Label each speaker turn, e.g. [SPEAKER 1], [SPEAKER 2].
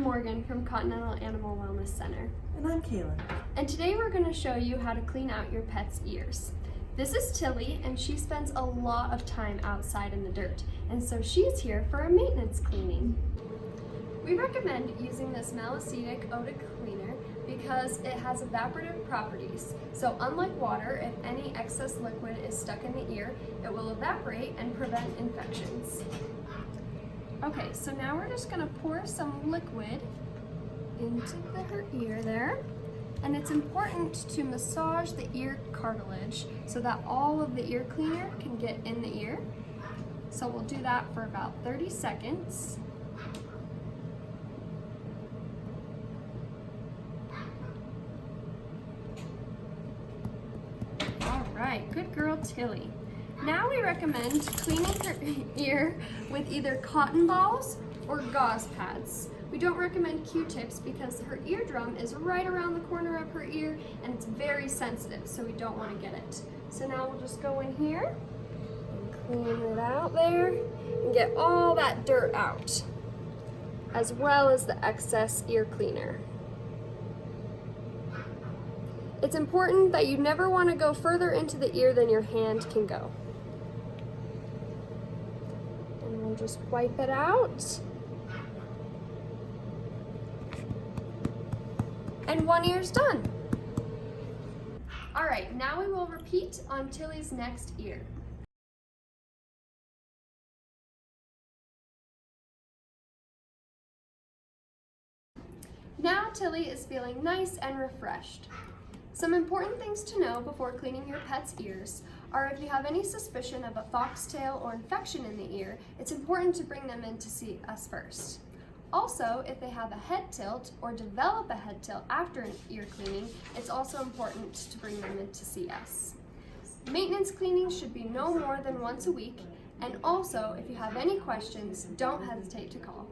[SPEAKER 1] Morgan from Continental Animal Wellness Center.
[SPEAKER 2] And I'm Kaylin.
[SPEAKER 1] And today we're going to show you how to clean out your pet's ears. This is Tilly, and she spends a lot of time outside in the dirt, and so she's here for a maintenance cleaning. We recommend using this Malicetic Otic cleaner because it has evaporative properties. So unlike water, if any excess liquid is stuck in the ear, it will evaporate and prevent infections. Okay, so now we're just gonna pour some liquid into her ear there. And it's important to massage the ear cartilage so that all of the ear cleaner can get in the ear. So we'll do that for about 30 seconds. All right, good girl, Tilly. Now we recommend cleaning her ear with either cotton balls or gauze pads. We don't recommend Q-tips because her eardrum is right around the corner of her ear and it's very sensitive, so we don't want to get it. So now we'll just go in here and clean it out there and get all that dirt out, as well as the excess ear cleaner. It's important that you never want to go further into the ear than your hand can go. And we'll just wipe it out. And one ear's done. All right, now we will repeat on Tilly's next ear. Now Tilly is feeling nice and refreshed. Some important things to know before cleaning your pet's ears are if you have any suspicion of a foxtail or infection in the ear, it's important to bring them in to see us first. Also, if they have a head tilt or develop a head tilt after an ear cleaning, it's also important to bring them in to see us. Maintenance cleaning should be no more than once a week, and also if you have any questions, don't hesitate to call.